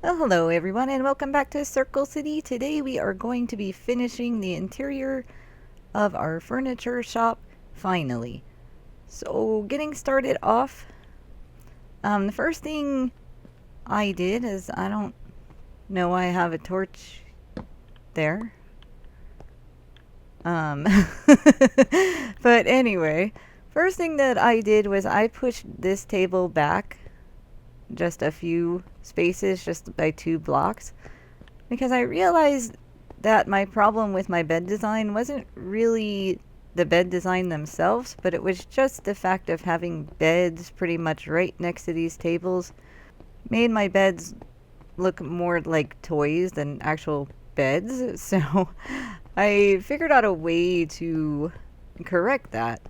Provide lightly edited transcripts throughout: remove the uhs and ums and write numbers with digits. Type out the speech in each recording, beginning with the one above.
Well, hello everyone and welcome back to Circle City. Today we are going to be finishing the interior of our furniture shop, finally. So getting started off, the first thing I did is, I don't know why I have a torch there. Um, but anyway, first thing that I did was I pushed this table back just a few spaces, just by 2 blocks. Because I realized that my problem with my bed design wasn't really the bed design themselves, but it was just the fact of having beds pretty much right next to these tables made my beds look more like toys than actual beds. So I figured out a way to correct that.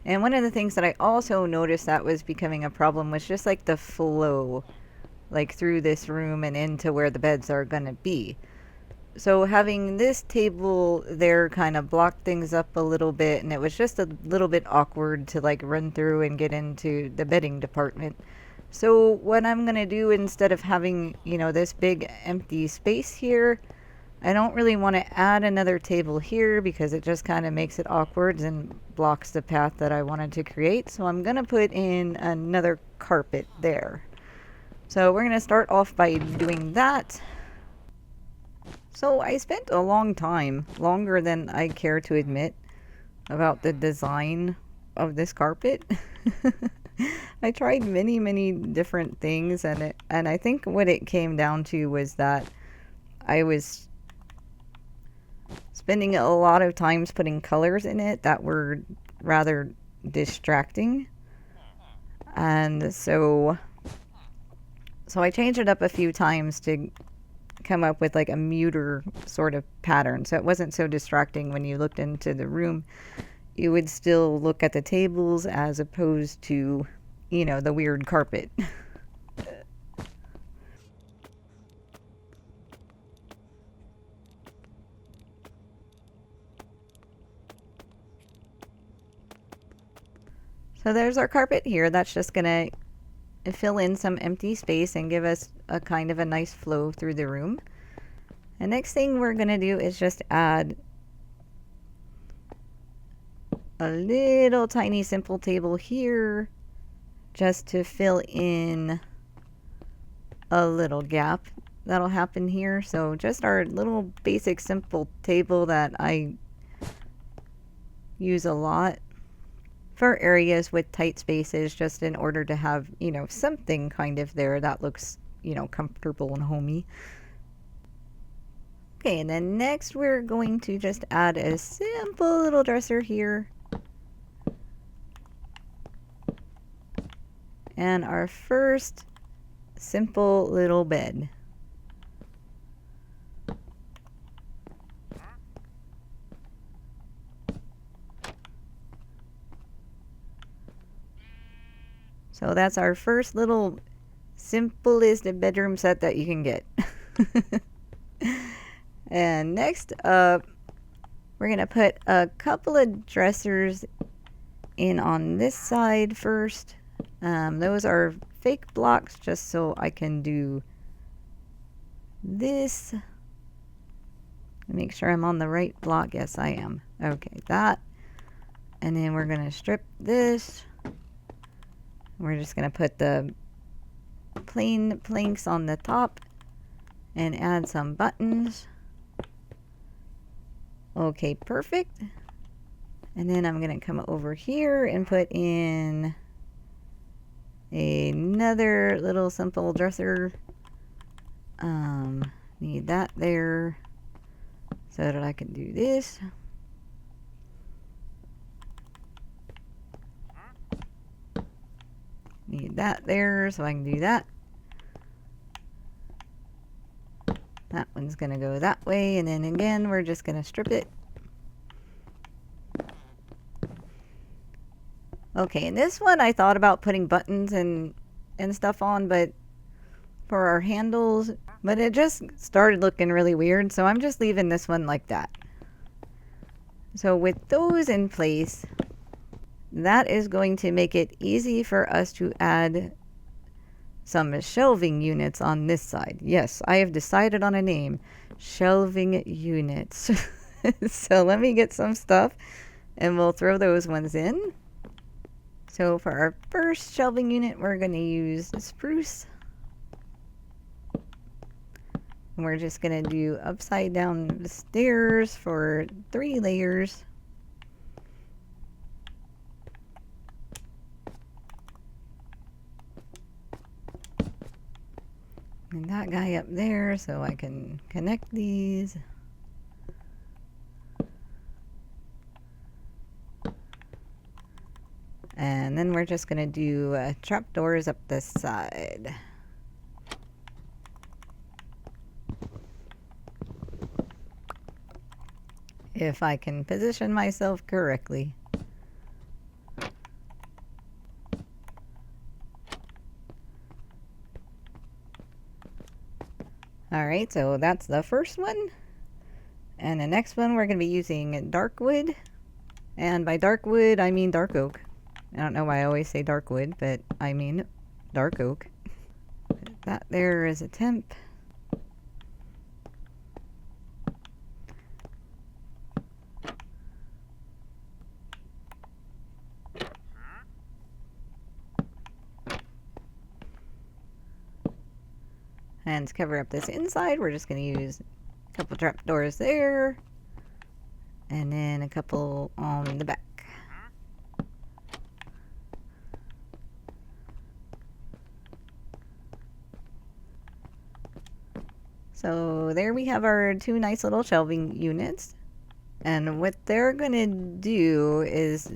And one of the things that I also noticed that was becoming a problem was just like the flow, like through this room and into where the beds are gonna be. So having this table there kind of blocked things up a little bit, and it was just a little bit awkward to like run through and get into the bedding department. So what I'm gonna do, instead of having, this big empty space here, I don't really want to add another table here because it just kind of makes it awkward and blocks the path that I wanted to create. So I'm gonna put in another carpet there. So we're gonna start off by doing that. So I spent a long time, longer than I care to admit, about the design of this carpet. I tried many different things, and I think what it came down to was that I was spending a lot of times putting colors in it that were rather distracting. And so I changed it up a few times to come up with like a muter sort of pattern, so it wasn't so distracting when you looked into the room. You would still look at the tables as opposed to, the weird carpet. So there's our carpet here. That's just gonna fill in some empty space and give us a kind of a nice flow through the room. The next thing we're gonna do is just add a little tiny simple table here just to fill in a little gap that'll happen here. So just our little basic simple table that I use a lot for areas with tight spaces, just in order to have, something kind of there that looks, comfortable and homey. Okay, and then next we're going to just add a simple little dresser here. And our first simple little bed. So that's our first little simplest bedroom set that you can get. And next up, we're going to put a couple of dressers in on this side first. Those are fake blocks just so I can do this. Make sure I'm on the right block. Yes, I am. Okay, that. And then we're going to strip this. We're just going to put the plain planks on the top and add some buttons. Okay, perfect. And then I'm going to come over here and put in another little simple dresser. Need that there so that I can do this. Need that there so I can do that. That one's going to go that way, and then again we're just going to strip it. Okay, and this one I thought about putting buttons and stuff on, but for our handles, but it just started looking really weird, so I'm just leaving this one like that. So with those in place, that is going to make it easy for us to add some shelving units on this side. Yes, I have decided on a name. Shelving units. So let me get some stuff and we'll throw those ones in. So for our first shelving unit, we're going to use spruce. And we're just going to do upside down stairs for 3 layers. And that guy up there, so I can connect these. And then we're just going to do trapdoors up this side. If I can position myself correctly. Alright, so that's the first one. And the next one we're going to be using dark wood. And by dark wood, I mean dark oak. I don't know why I always say dark wood, but I mean dark oak. That there is a temp. And to cover up this inside, we're just going to use a couple trapdoors there. And then a couple on the back. So there we have our 2 nice little shelving units. And what they're going to do is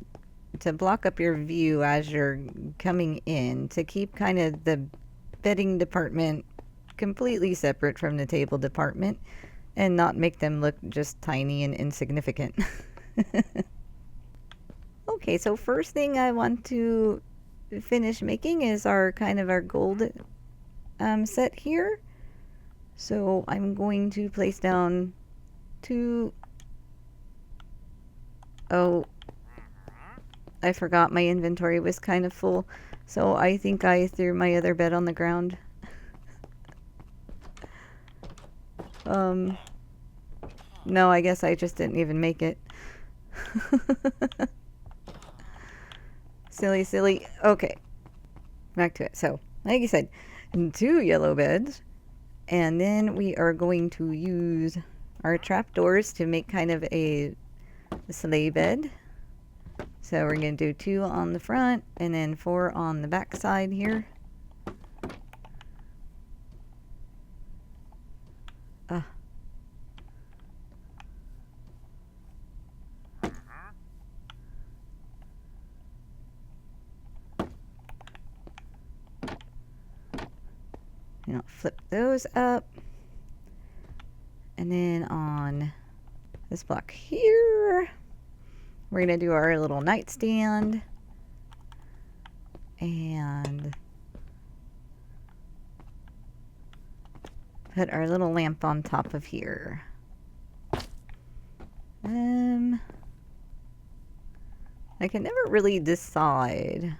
to block up your view as you're coming in, to keep kind of the bedding department completely separate from the table department and not make them look just tiny and insignificant. Okay, so first thing I want to finish making is our gold set here. So I'm going to place down 2. Oh, I forgot my inventory was kind of full, so I think I threw my other bed on the ground. No, I guess I just didn't even make it. Silly, silly. Okay, back to it. So, like I said, 2 yellow beds. And then we are going to use our trapdoors to make kind of a sleigh bed. So we're going to do 2 on the front and then 4 on the back side here. And I'll flip those up. And then on this block here, we're going to do our little nightstand. And put our little lamp on top of here. I can never really decide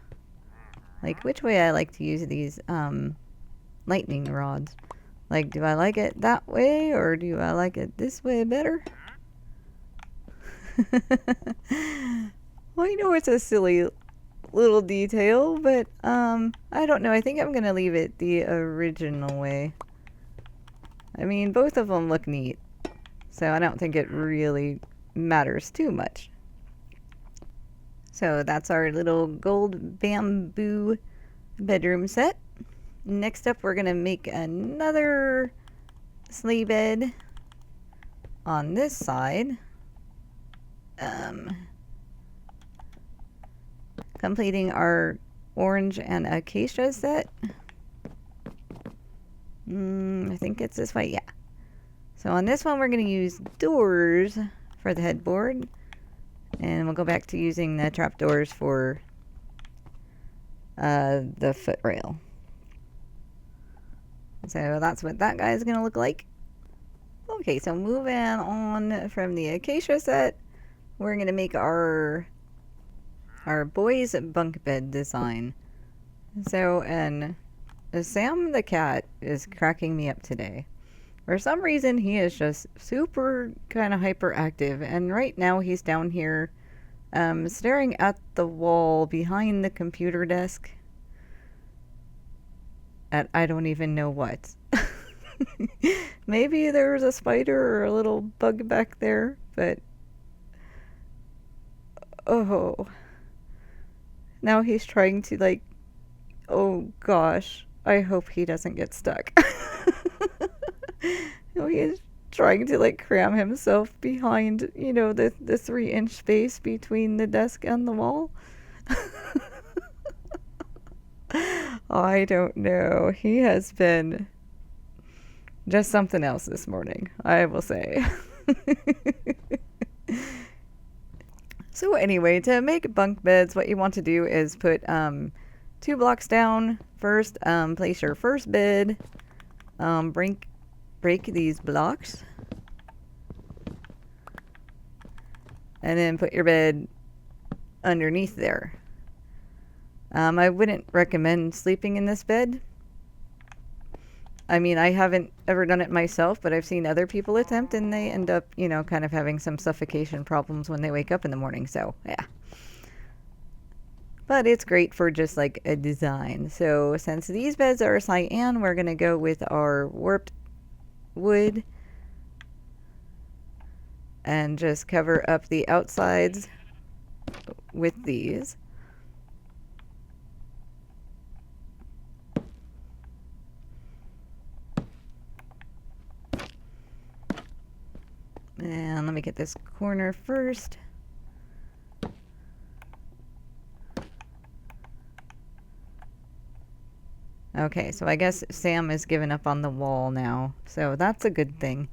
like which way I like to use these lightning rods. Like, do I like it that way or do I like it this way better? Well, I know it's a silly little detail, but I don't know. I think I'm gonna leave it the original way. I mean, both of them look neat, so I don't think it really matters too much. So that's our little gold bamboo bedroom set. Next up, we're gonna make another sleigh bed on this side. Completing our orange and acacia set. I think it's this way, yeah. So on this one, we're going to use doors for the headboard. And we'll go back to using the trapdoors for the footrail. So that's what that guy is going to look like. Okay, so moving on from the acacia set, we're going to make our boys' bunk bed design. So, and Sam the cat is cracking me up today. For some reason, he is just super kind of hyperactive, and right now he's down here staring at the wall behind the computer desk at I don't even know what. Maybe there's a spider or a little bug back there, but oh, now he's trying to like, oh gosh, I hope he doesn't get stuck. No, he's trying to like cram himself behind, the 3-inch space between the desk and the wall. I don't know. He has been just something else this morning, I will say. So anyway, to make bunk beds, what you want to do is put 2 blocks down. First, place your first bed. Break these blocks. And then put your bed underneath there. I wouldn't recommend sleeping in this bed. I mean, I haven't ever done it myself, but I've seen other people attempt, and they end up, kind of having some suffocation problems when they wake up in the morning. So, yeah. But it's great for just like a design. So, since these beds are cyan, we're going to go with our warped wood and just cover up the outsides with these. And let me get this corner first. Okay, so I guess Sam has given up on the wall now, so that's a good thing.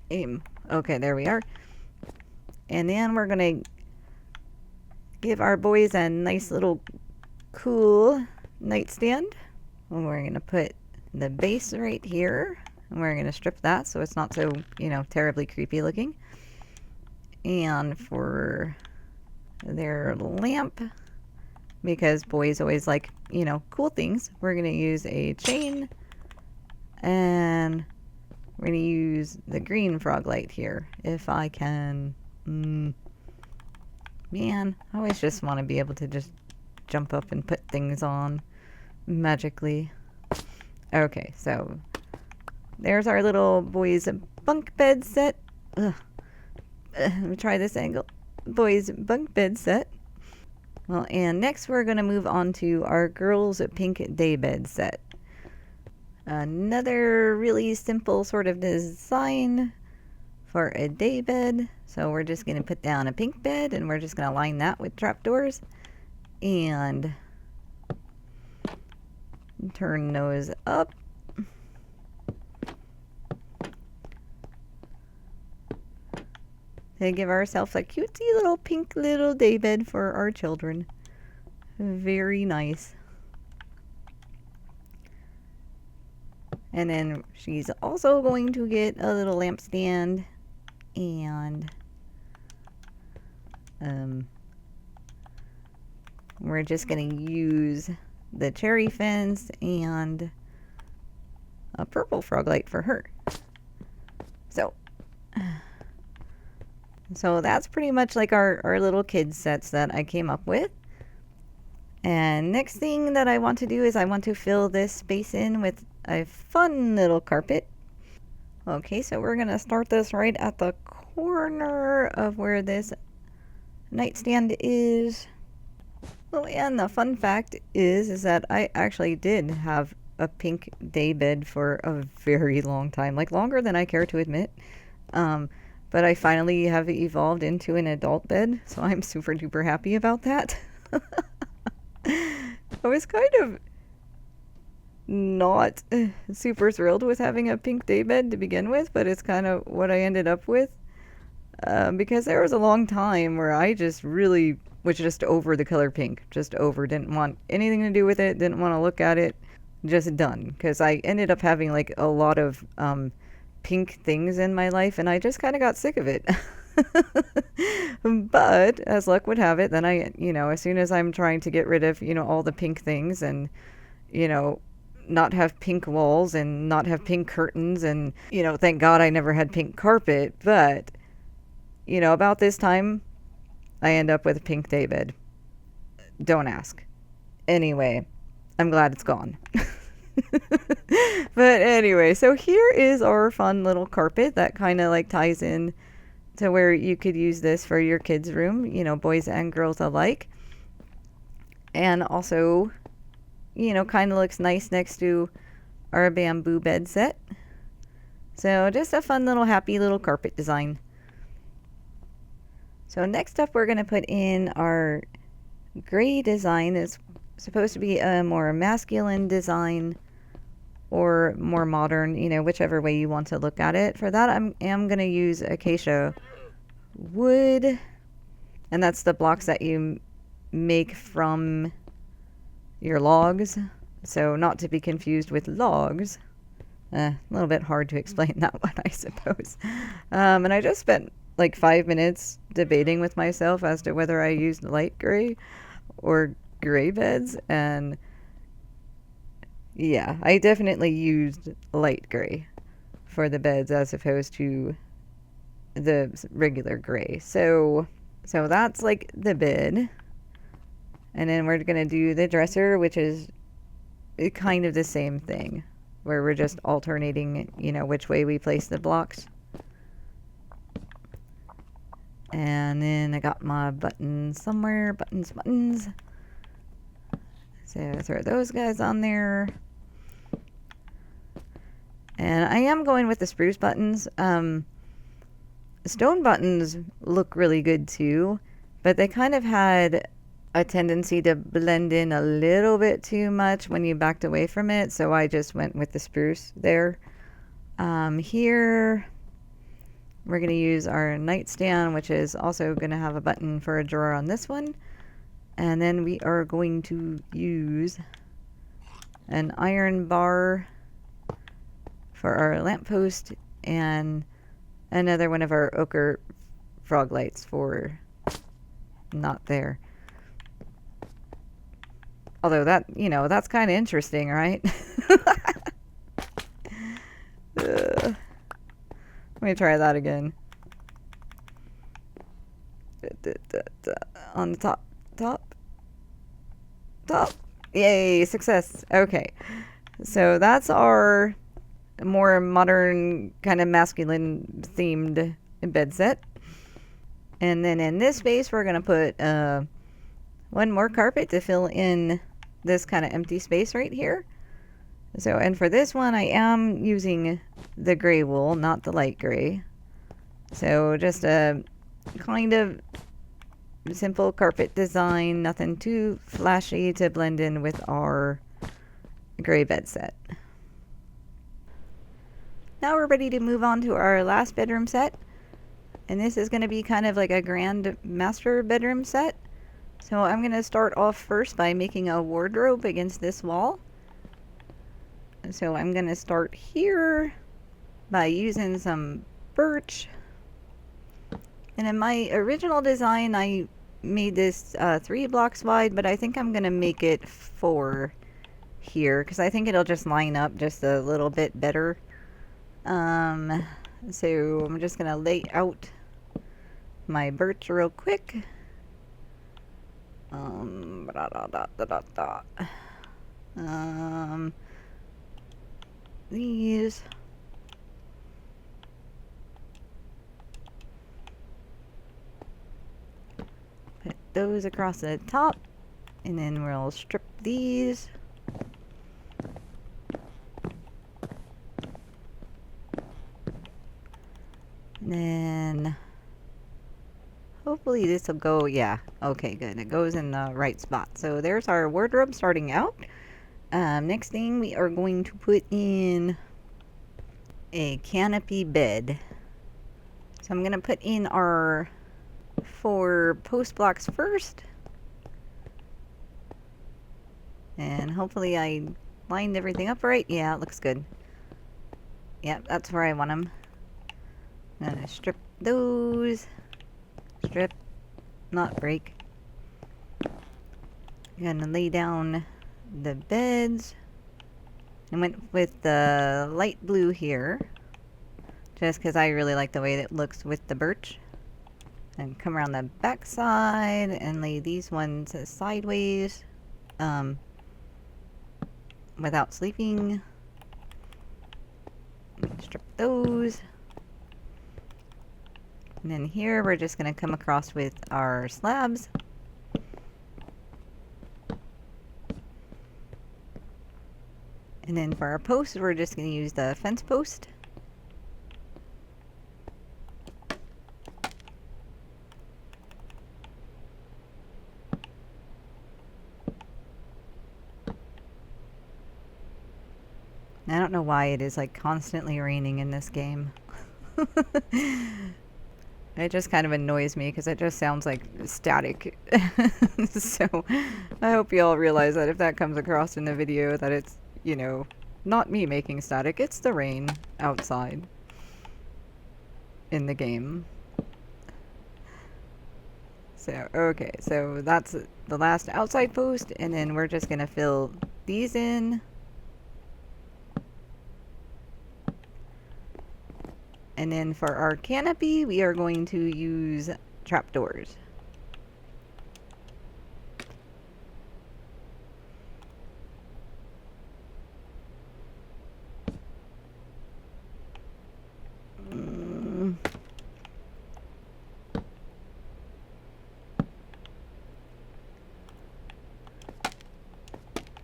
Aim. Okay, there we are. And then we're gonna give our boys a nice little cool nightstand. And we're gonna put the base right here, and we're gonna strip that so it's not so, terribly creepy looking. And for their lamp, because boys always like, cool things, we're gonna use a chain, and we're going to use the green frog light here, if I can. Man, I always just want to be able to just jump up and put things on magically. Okay, so there's our little boys' bunk bed set. Let me try this angle. Boys' bunk bed set. Well, and next we're going to move on to our girls' pink day bed set. Another really simple sort of design for a day bed. So we're just going to put down a pink bed, and we're just going to line that with trapdoors and turn those up. To give ourselves a cutesy little pink little day bed for our children. Very nice. And then she's also going to get a little lampstand, and we're just going to use the cherry fence and a purple frog light for her. So that's pretty much like our little kids sets that I came up with. And next thing that I want to do is I want to fill this space in with a fun little carpet. Okay, so we're going to start this right at the corner of where this nightstand is. Well, and the fun fact is that I actually did have a pink day bed for a very long time, like longer than I care to admit. But I finally have evolved into an adult bed, so I'm super duper happy about that. I was kind of not super thrilled with having a pink daybed to begin with, but it's kind of what I ended up with. Because there was a long time where I just really was just over the color pink, just over. Didn't want anything to do with it, didn't want to look at it, just done. Because I ended up having like a lot of pink things in my life, and I just kind of got sick of it. But as luck would have it, then I, as soon as I'm trying to get rid of, all the pink things and, not have pink walls and not have pink curtains and, thank God I never had pink carpet. But, about this time, I end up with a pink daybed. Don't ask. Anyway, I'm glad it's gone. But anyway, so here is our fun little carpet that kind of like ties in to where you could use this for your kids' room, boys and girls alike. And also, kind of looks nice next to our bamboo bed set. So just a fun little happy little carpet design. So next up we're going to put in our gray design. It's supposed to be a more masculine design or more modern, whichever way you want to look at it. For that, I am going to use acacia wood, and that's the blocks that you make from your logs. So not to be confused with logs. A little bit hard to explain that one, I suppose. And I just spent like 5 minutes debating with myself as to whether I used light gray or gray beds, and yeah, I definitely used light gray for the beds as opposed to the regular gray. So that's like the bed. And then we're going to do the dresser, which is kind of the same thing, where we're just alternating, which way we place the blocks. And then I got my buttons somewhere. Buttons. So throw those guys on there. And I am going with the spruce buttons. Stone buttons look really good too, but they kind of had a tendency to blend in a little bit too much when you backed away from it, so I just went with the spruce there. Here we're going to use our nightstand, which is also going to have a button for a drawer on this one. And then we are going to use an iron bar for our lamppost and another one of our ochre frog lights for not there. Although that, that's kind of interesting, right? Let me try that again. On the top. Yay, success. Okay. So that's our more modern, kind of masculine themed bed set. And then in this space, we're going to put one more carpet to fill in this kind of empty space right here. So, and for this one, I am using the gray wool, not the light gray. So just a kind of simple carpet design, nothing too flashy to blend in with our gray bed set. Now we're ready to move on to our last bedroom set. And this is going to be kind of like a grand master bedroom set. So I'm going to start off first by making a wardrobe against this wall. So I'm going to start here by using some birch. And in my original design, I made this 3 blocks wide, but I think I'm going to make it 4 here because I think it'll just line up just a little bit better. So I'm just going to lay out my birch real quick. These. Put those across the top, and then we'll strip these. And then hopefully this will go, yeah, okay, good. It goes in the right spot. So there's our wardrobe starting out. Next thing, we are going to put in a canopy bed. So I'm going to put in our 4 post blocks first. And hopefully I lined everything up right. Yeah, it looks good. Yep, that's where I want them. I'm gonna strip those. Strip, not break. I'm gonna lay down the beds. I went with the light blue here, just because I really like the way that it looks with the birch. And come around the back side and lay these ones sideways, without sleeping. Strip those. And then here we're just going to come across with our slabs. And then for our posts, we're just going to use the fence post. I don't know why it is like constantly raining in this game. It just kind of annoys me because it just sounds like static. So I hope you all realize that if that comes across in the video that it's, you know, not me making static, it's the rain outside in the game. So, okay, so that's the last outside post, and then we're just gonna fill these in. And then for our canopy, we are going to use trapdoors.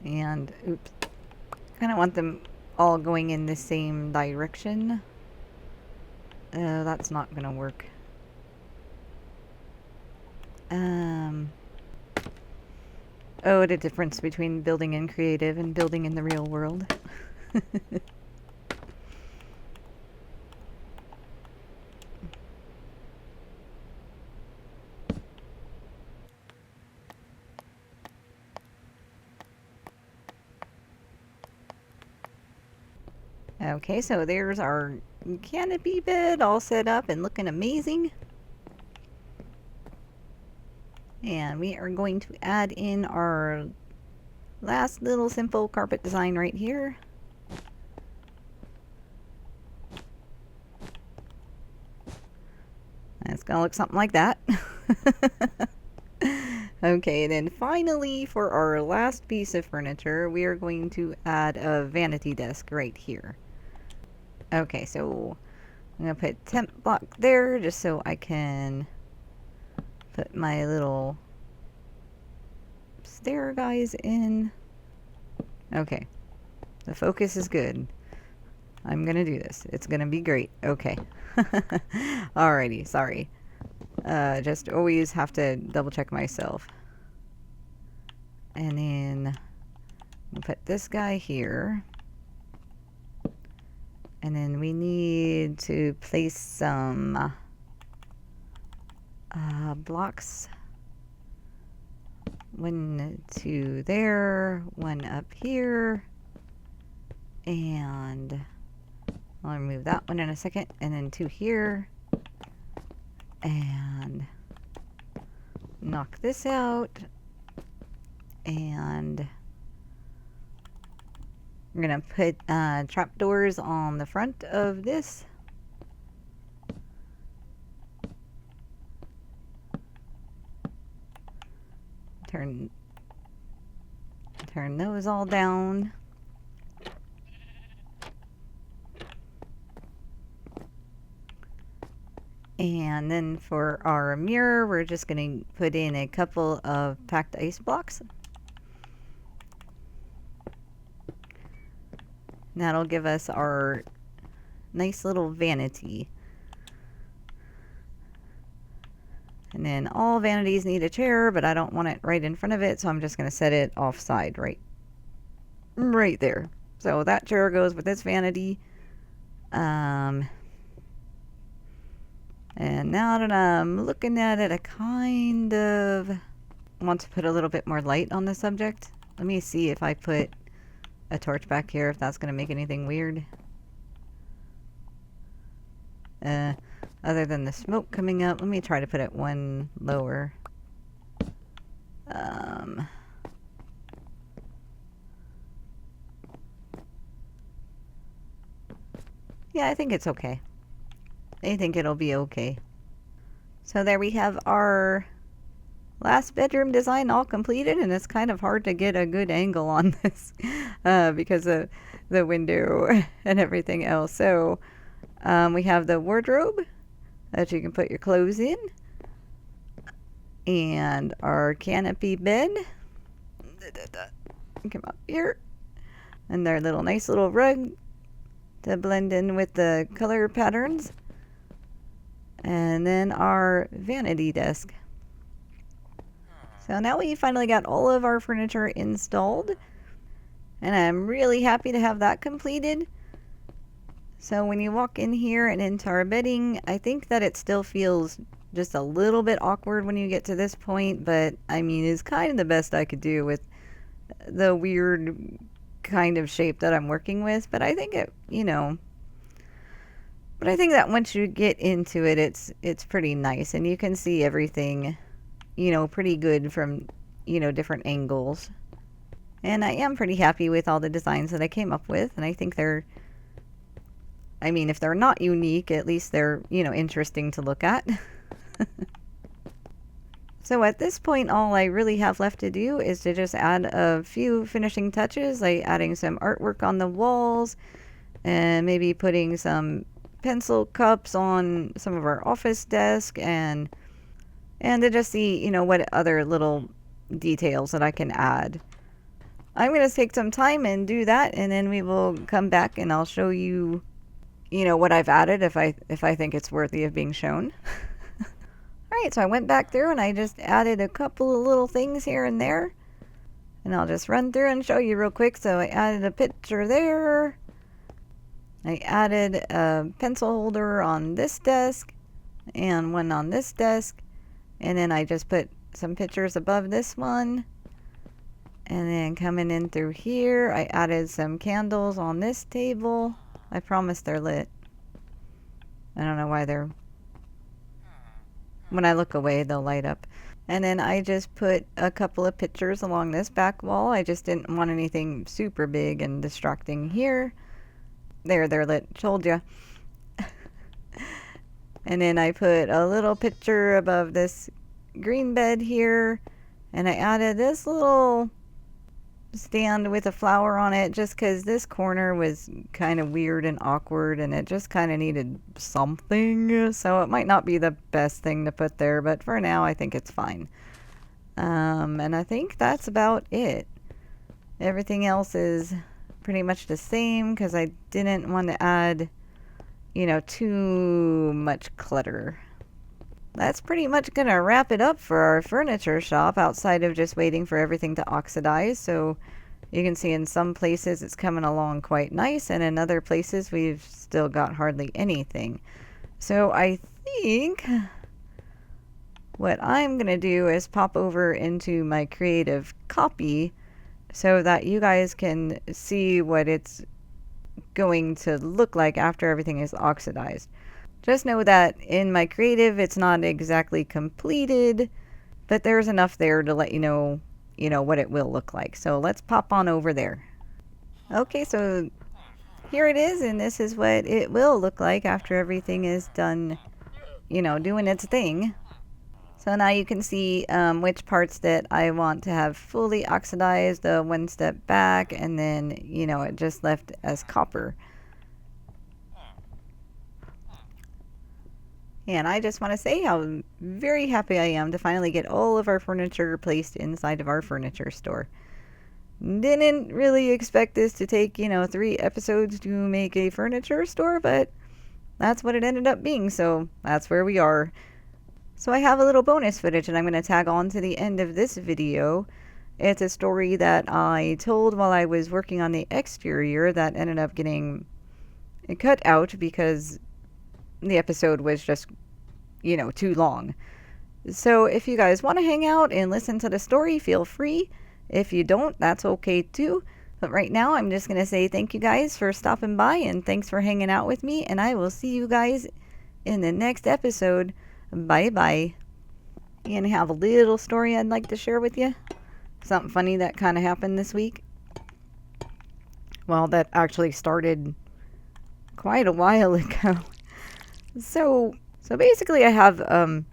And, oops. Kind of want them all going in the same direction. That's not gonna work. Oh, the difference between building in creative and building in the real world. Okay, so there's our canopy bed all set up and looking amazing. And we are going to add in our last little simple carpet design right here. And it's gonna look something like that. Okay, and then finally for our last piece of furniture, we are going to add a vanity desk right here. Okay, so I'm gonna put temp block there just so I can put my little stair guys in. Okay, the focus is good. I'm gonna do this. It's gonna be great. Okay. Alrighty, sorry. Just always have to double check myself. And then we'll put this guy here. And then we need to place some blocks. 1, 2 there, 1 up here, and I'll remove that one in a second, and then 2 here, and knock this out, and we're gonna put trapdoors on the front of this. Turn those all down. And then for our mirror, we're just going to put in a couple of packed ice blocks. That'll give us our nice little vanity. And then all vanities need a chair, but I don't want it right in front of it, so I'm just going to set it offside right there. So that chair goes with this vanity. And now that I'm looking at it, I kind of want to put a little bit more light on the subject. Let me see if I put a torch back here, if that's going to make anything weird. Other than the smoke coming up, let me try to put it one lower. Yeah, I think it's okay. I think it'll be okay. So there we have our last bedroom design all completed, and it's kind of hard to get a good angle on this because of the window and everything else. So we have the wardrobe that you can put your clothes in, and our canopy bed. Come up here, and their little nice little rug to blend in with the color patterns, and then our vanity desk. So now we finally got all of our furniture installed, and I'm really happy to have that completed. So when you walk in here and into our bedding, I think that it still feels just a little bit awkward when you get to this point, but I mean, it's kind of the best I could do with the weird kind of shape that I'm working with. But I think it, but I think that once you get into it, it's pretty nice, and you can see everything, pretty good from, different angles. And I am pretty happy with all the designs that I came up with, and I think they're, if they're not unique, at least they're, interesting to look at. So at this point, all I really have left to do is to just add a few finishing touches, like adding some artwork on the walls, and maybe putting some pencil cups on some of our office desk, and to just see, what other little details that I can add. I'm going to take some time and do that, and then we will come back and I'll show you, what I've added if I think it's worthy of being shown. Alright, so I went back through and I just added a couple of little things here and there. And I'll just run through and show you real quick. So I added a picture there. I added a pencil holder on this desk and one on this desk. And then I just put some pictures above this one. And then coming in through here, I added some candles on this table. I promise they're lit. I don't know why they're... When I look away, they'll light up. And then I just put a couple of pictures along this back wall. I just didn't want anything super big and distracting here. There, they're lit. Told ya. And then I put a little picture above this green bed here. And I added this little stand with a flower on it just because this corner was kind of weird and awkward, and it just kind of needed something. So it might not be the best thing to put there, but for now I think it's fine. And I think that's about it. Everything else is pretty much the same because I didn't want to add, too much clutter. That's pretty much going to wrap it up for our furniture shop outside of just waiting for everything to oxidize. So you can see in some places it's coming along quite nice, and in other places we've still got hardly anything. So I think what I'm going to do is pop over into my creative copy so that you guys can see what it's going to look like after everything is oxidized. Just know that in my creative, it's not exactly completed, but there's enough there to let you know, what it will look like. So let's pop on over there. Okay, so here it is, and this is what it will look like after everything is done, doing its thing. So now you can see which parts that I want to have fully oxidized, the one step back, and then, it just left as copper. And I just want to say how very happy I am to finally get all of our furniture placed inside of our furniture store. Didn't really expect this to take, 3 episodes to make a furniture store, but that's what it ended up being, so that's where we are. So I have a little bonus footage and I'm going to tag on to the end of this video. It's a story that I told while I was working on the exterior that ended up getting cut out because the episode was just, too long. So if you guys want to hang out and listen to the story, feel free. If you don't, that's okay too. But right now, I'm just going to say thank you guys for stopping by and thanks for hanging out with me. And I will see you guys in the next episode. Bye bye. And I have a little story I'd like to share with you. Something funny that kind of happened this week. Well, that actually started quite a while ago. So basically, I have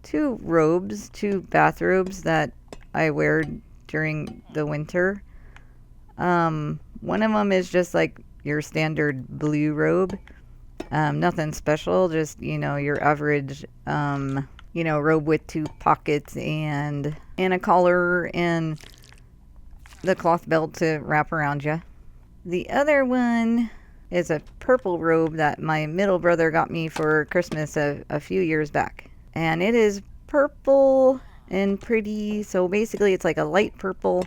two bathrobes that I wear during the winter. One of them is just like your standard blue robe. Nothing special, just, your average, robe with two pockets and a collar and the cloth belt to wrap around you. The other one is a purple robe that my middle brother got me for Christmas a few years back. And it is purple and pretty. So basically it's like a light purple,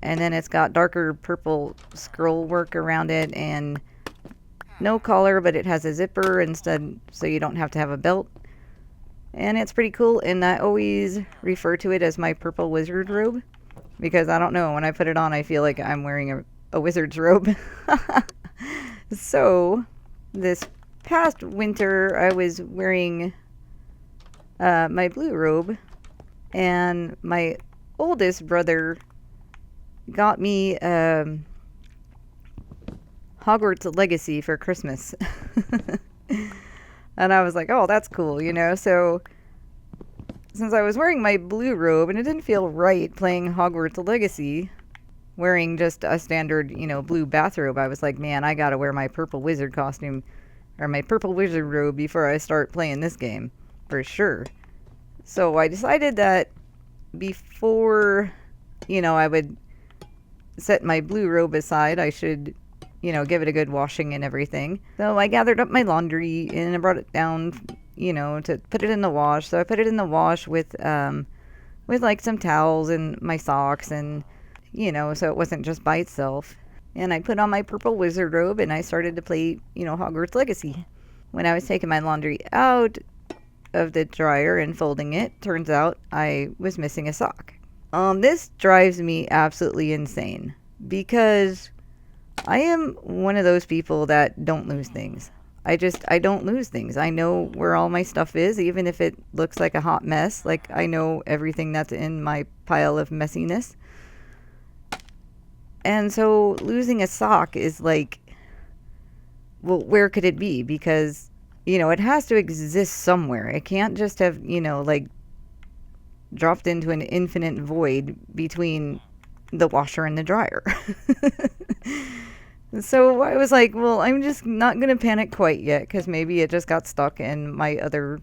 and then it's got darker purple scroll work around it, and no collar, but it has a zipper instead, so you don't have to have a belt. And it's pretty cool, and I always refer to it as my purple wizard robe, because I don't know, when I put it on I feel like I'm wearing a wizard's robe. So this past winter I was wearing my blue robe, and my oldest brother got me Hogwarts Legacy for Christmas. And I was like, oh, that's cool, So since I was wearing my blue robe and it didn't feel right playing Hogwarts Legacy wearing just a standard, blue bathrobe, I was like, man, I gotta wear my purple wizard costume or my purple wizard robe before I start playing this game for sure. So I decided that before, I would set my blue robe aside, I should, give it a good washing and everything. So I gathered up my laundry and I brought it down, to put it in the wash. So I put it in the wash with like some towels and my socks and, so it wasn't just by itself. And I put on my purple wizard robe and I started to play, Hogwarts Legacy. When I was taking my laundry out of the dryer and folding it, turns out I was missing a sock. This drives me absolutely insane because I am one of those people that don't lose things. I don't lose things. I know where all my stuff is, even if it looks like a hot mess. Like, I know everything that's in my pile of messiness. And so losing a sock is like, well, where could it be? Because, it has to exist somewhere. It can't just have, like, dropped into an infinite void between the washer and the dryer. So I was like, well, I'm just not going to panic quite yet, because maybe it just got stuck in my other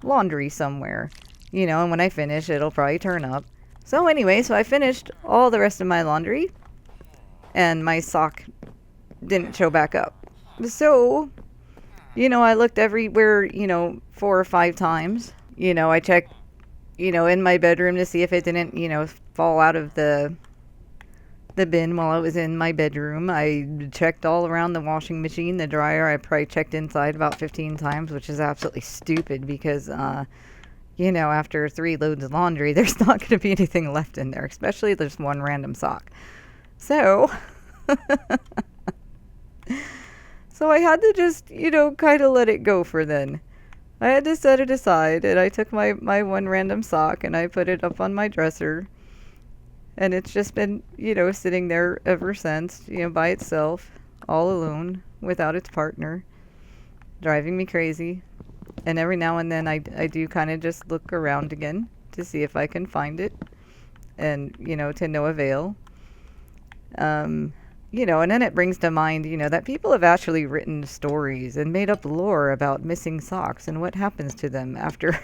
laundry somewhere. And when I finish, it'll probably turn up. So anyway, I finished all the rest of my laundry, and my sock didn't show back up. So, I looked everywhere, 4 or 5 times. I checked, in my bedroom to see if it didn't, fall out of the bin while I was in my bedroom. I checked all around the washing machine, the dryer. I probably checked inside about 15 times, which is absolutely stupid because, after 3 loads of laundry, there's not going to be anything left in there, especially if there's one random sock. So, I had to just, kind of let it go for then. I had to set it aside, and I took my one random sock and I put it up on my dresser. And it's just been, sitting there ever since, by itself, all alone, without its partner, driving me crazy. And every now and then I do kind of just look around again to see if I can find it. And, to no avail. And then it brings to mind, that people have actually written stories and made up lore about missing socks and what happens to them after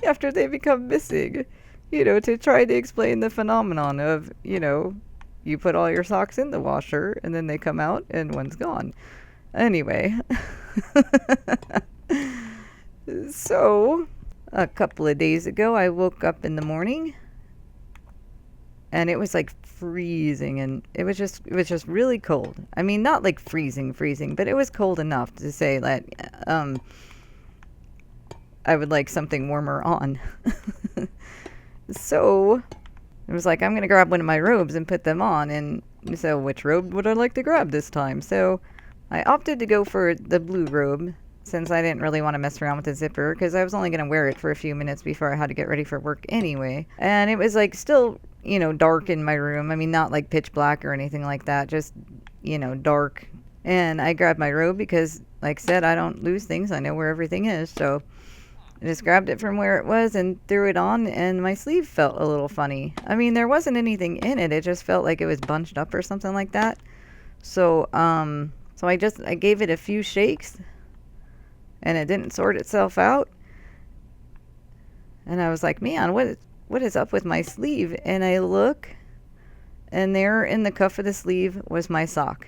after they become missing. To try to explain the phenomenon of, you put all your socks in the washer and then they come out and one's gone. Anyway. So, a couple of days ago, I woke up in the morning and it was like freezing, and it was just really cold. I mean, not like freezing, but it was cold enough to say that I would like something warmer on. So It was like, I'm going to grab one of my robes and put them on. And so, which robe would I like to grab this time? So, I opted to go for the blue robe since I didn't really want to mess around with the zipper because I was only going to wear it for a few minutes before I had to get ready for work anyway. And it was like still, dark in my room. I mean, not like pitch black or anything like that, just, dark. And I grabbed my robe because, like I said, I don't lose things. I know where everything is. So I just grabbed it from where it was and threw it on, and my sleeve felt a little funny. I mean, there wasn't anything in it. It just felt like it was bunched up or something like that. So, I gave it a few shakes, and it didn't sort itself out. And I was like, man, what is up with my sleeve? And I look, and there in the cuff of the sleeve was my sock.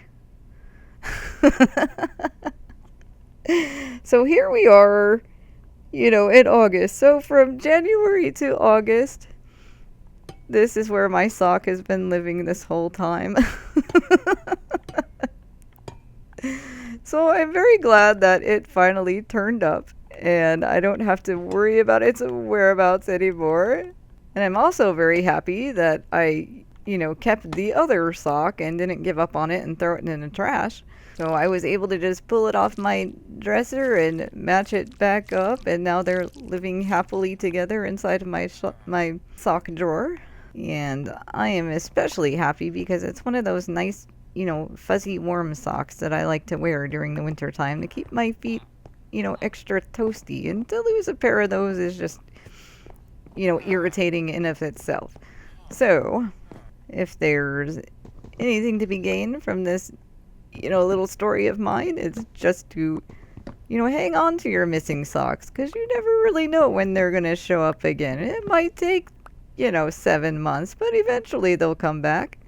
So here we are, in August. So from January to August, this is where my sock has been living this whole time. So I'm very glad that it finally turned up and I don't have to worry about its whereabouts anymore. And I'm also very happy that I, kept the other sock and didn't give up on it and throw it in the trash. So I was able to just pull it off my dresser and match it back up, and now they're living happily together inside of my sock drawer. And I am especially happy because it's one of those nice, fuzzy warm socks that I like to wear during the winter time to keep my feet, extra toasty. And to lose a pair of those is just, irritating in of itself. So if there's anything to be gained from this, little story of mine, it's just to, hang on to your missing socks, because you never really know when they're going to show up again. It might take, 7 months, but eventually they'll come back.